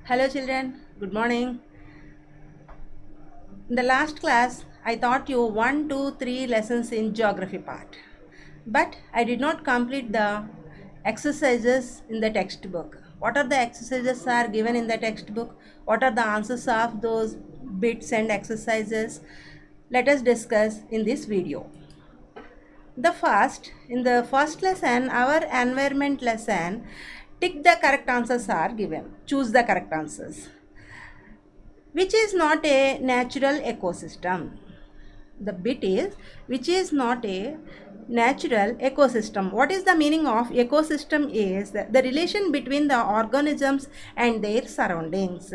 Hello children, good morning. In the last class, I taught you 1, 2, 3 lessons in geography part. But I did not complete the exercises in the textbook. What are the exercises are given in the textbook? What are the answers of those bits and exercises? Let us discuss in this video. In the first lesson, our environment lesson, tick the correct answers are given. Choose the correct answers. Which is not a natural ecosystem. The bit is which is not a natural ecosystem. What is the meaning of ecosystem is the relation between the organisms and their surroundings.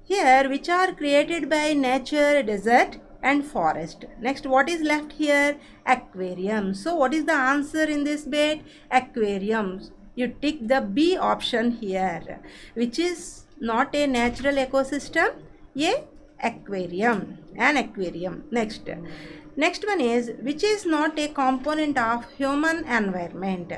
Here, which are created by nature, desert and forest. Next, what is left here? Aquarium. So, what is the answer in this bit? Aquariums. You tick the B option here, which is not a natural ecosystem, a aquarium, an aquarium. Next one is which is not a component of human environment.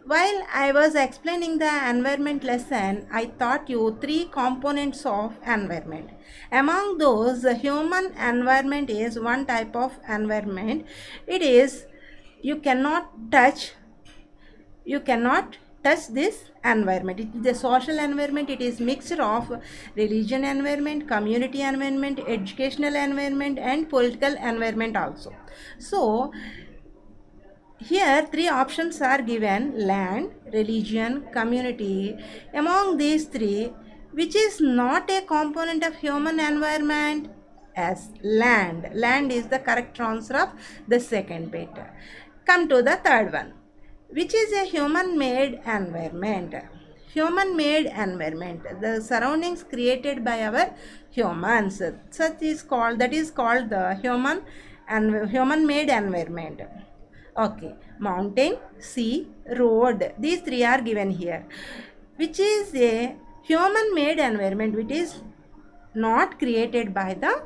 While I was explaining the environment lesson, I taught you three components of environment. Among those, the human environment is one type of environment. It is you cannot touch this environment. It is a social environment. It is mixture of religion environment, community environment, educational environment and political environment also. So here three options are given: land, religion, community. Among these three, which is not a component of human environment? As land is the correct answer of the second bit. Come to the third one, which is a human made environment. Human made environment, the surroundings created by our humans, that is called the human made environment. Okay, mountain, sea, road, these three are given here. Which is a human made environment which is not created by the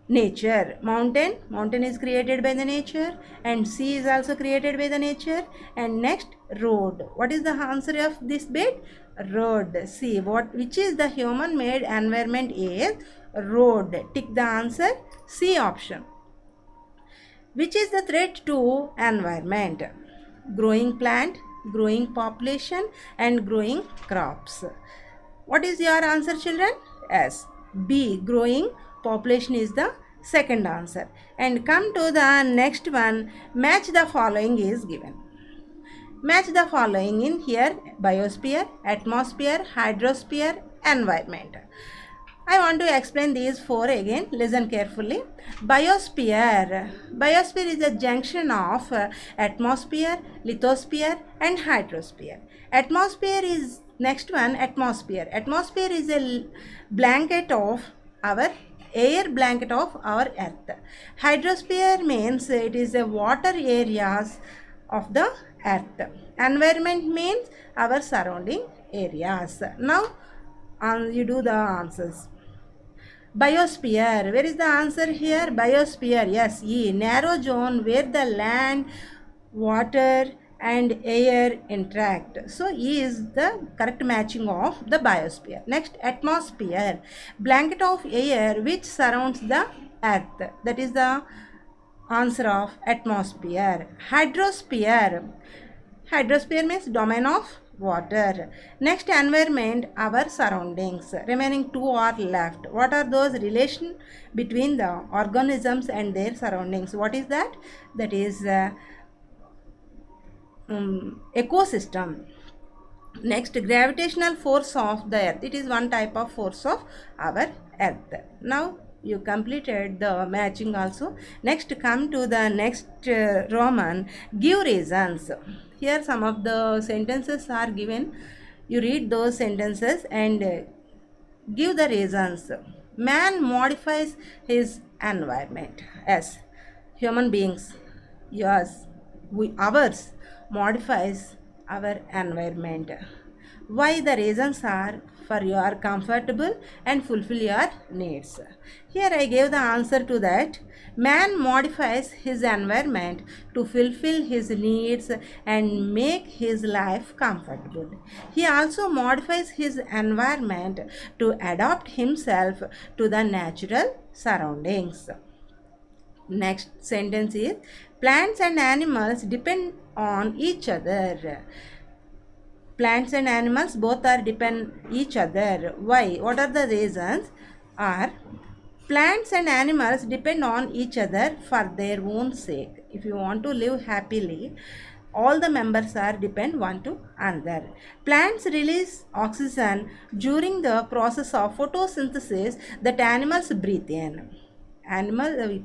nature. Mountain is created by the nature and sea is also created by the nature. And next, road. What is the answer of this bit? Road. See what which is the human made environment is road. Tick the answer, C option. Which is the threat to environment? Growing plant, growing population and growing crops. What is your answer children? Yes, B, growing population is the second answer. And come to the next one, match the following is given. Match the following in here: biosphere, atmosphere, hydrosphere, environment. I want to explain these four again. Listen carefully. Biosphere. Biosphere is a junction of atmosphere, lithosphere and hydrosphere. Atmosphere is next one, atmosphere. Atmosphere is a blanket of our air blanket of our earth. Hydrosphere means it is a water areas of the earth. Environment means our surrounding areas. Now you do the answers. Biosphere. Where is the answer here? Biosphere. Yes, E. Narrow zone where the land, water and air interact. So E is the correct matching of the biosphere. Next, atmosphere. Blanket of air which surrounds the earth. That is the answer of atmosphere. Hydrosphere. Hydrosphere means domain of water. Next, environment, our surroundings. Remaining two are left. What are those? Relation between the organisms and their surroundings. What is that? That is ecosystem. Next, gravitational force of the earth. It is one type of force of our earth. Now you completed the matching also. Next, come to the next Roman. Give reasons. Here some of the sentences are given. You read those sentences and give the reasons. Man modifies his environment. As human beings, yours, ours modifies our environment. Why? The reasons are for your comfortable and fulfill your needs. Here I gave the answer to that. Man modifies his environment to fulfill his needs and make his life comfortable. He also modifies his environment to adapt himself to the natural surroundings. Next sentence is plants and animals depend on each other. Plants and animals both are depend each other. Why? What are the reasons? Are plants and animals depend on each other for their own sake. If you want to live happily, all the members are depend one to another. Plants release oxygen during the process of photosynthesis that animals breathe in.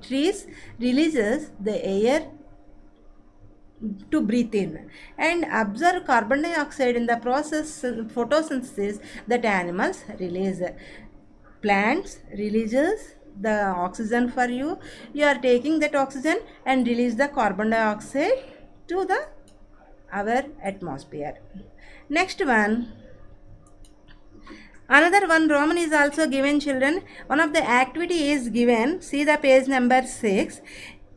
Trees releases the air to breathe in and absorb carbon dioxide in the process photosynthesis that animals release. Plants releases the oxygen for you. You are taking that oxygen and release the carbon dioxide to the our atmosphere. Next one. Another one, Roman is also given, children. One of the activity is given. See the page number 6.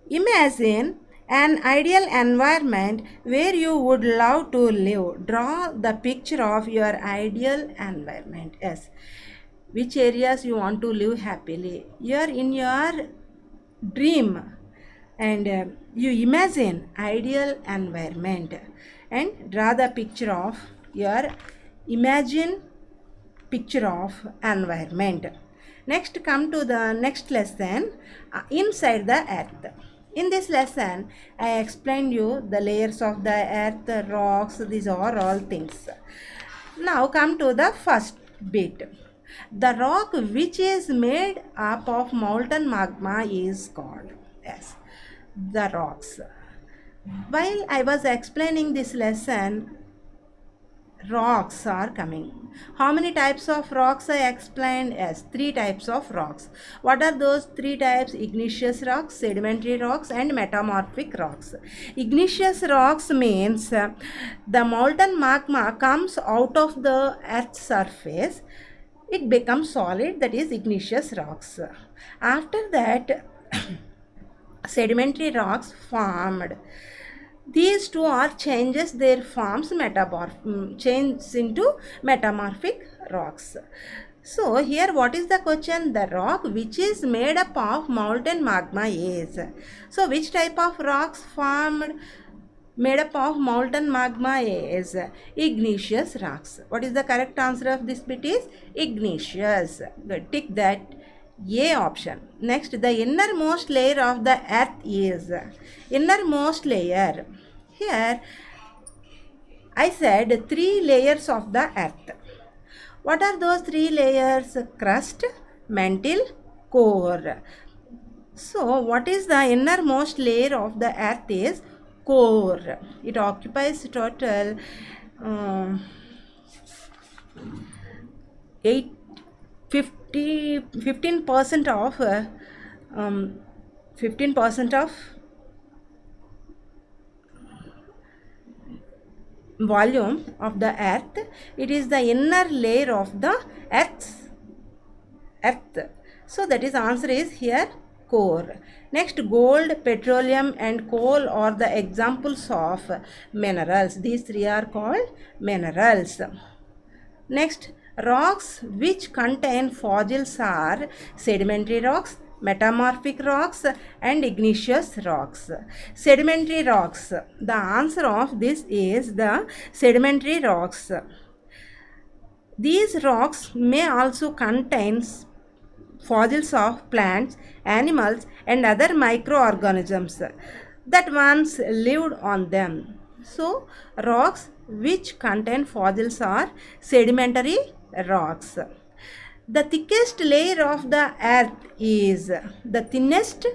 Imagine an ideal environment where you would love to live. Draw the picture of your ideal environment. Yes. Which areas you want to live happily. You are in your dream and you imagine ideal environment and draw the picture of your imagine picture of environment. Next, come to the next lesson, inside the earth. In this lesson, I explained you the layers of the earth, the rocks, these are all things. Now come to the first bit. The rock which is made up of molten magma is called, yes, the rocks. While I was explaining this lesson, rocks are coming. How many types of rocks I explained? Yes, 3 types of rocks. What are those 3 types? Igneous rocks, sedimentary rocks and metamorphic rocks. Igneous rocks means the molten magma comes out of the earth's surface. It becomes solid, that is igneous rocks. After that sedimentary rocks formed. These two are changes their forms change into metamorphic rocks. So here what is the question? The rock which is made up of molten magma is. So which type of rocks formed made up of molten magma is igneous rocks. What is the correct answer of this bit is igneous. Good. Tick that A option. Next, the innermost layer of the earth is. Innermost layer. Here, I said 3 layers of the earth. What are those 3 layers? Crust, mantle, core. So, what is the innermost layer of the earth is core. It occupies total 15% of 15% of volume of the earth. It is the inner layer of the earth. So that is answer is here core. Next, gold, petroleum and coal are the examples of minerals. These 3 are called minerals. Next, rocks which contain fossils are sedimentary rocks, metamorphic rocks and igneous rocks. Sedimentary rocks. The answer of this is the sedimentary rocks. These rocks may also contain fossils of plants, animals and other microorganisms that once lived on them. So, rocks which contain fossils are sedimentary rocks. The thickest layer of the earth is, the thinnest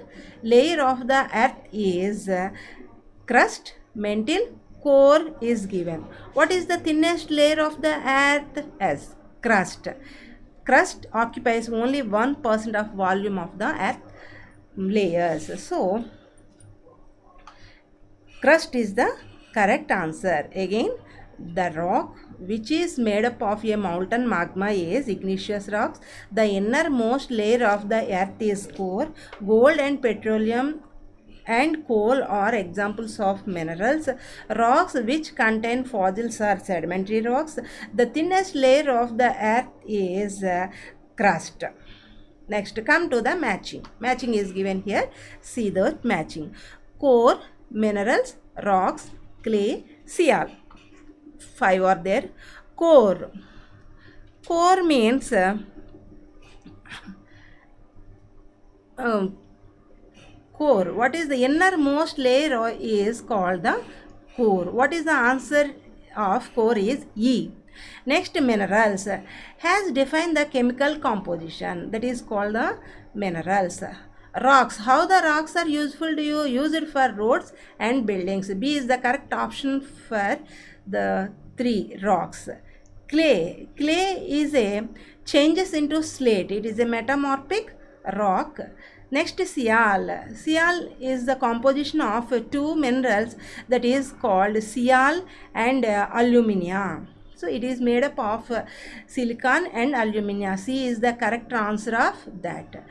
layer of the earth is crust, mantle, core is given. What is the thinnest layer of the earth? As crust. Crust occupies only 1% of volume of the earth layers. So, crust is the correct answer. Again, the rock which is made up of a molten magma, is igneous rocks. The innermost layer of the earth is core. Gold and petroleum and coal are examples of minerals. Rocks which contain fossils are sedimentary rocks. The thinnest layer of the earth is crust. Next, come to the matching. Matching is given here. See the matching. Core, minerals, rocks, clay, sial. 5 are there. Core. Core means core. What is the innermost layer is called the core. What is the answer of core is E. Next, minerals has defined the chemical composition, that is called the minerals. Rocks. How the rocks are useful to you? Use it for roads and buildings. B is the correct option for the 3 rocks. Clay. Clay is a changes into slate. It is a metamorphic rock. Next, sial. Sial is the composition of 2 minerals, that is called sial and alumina. So it is made up of silicon and alumina. C is the correct answer of that.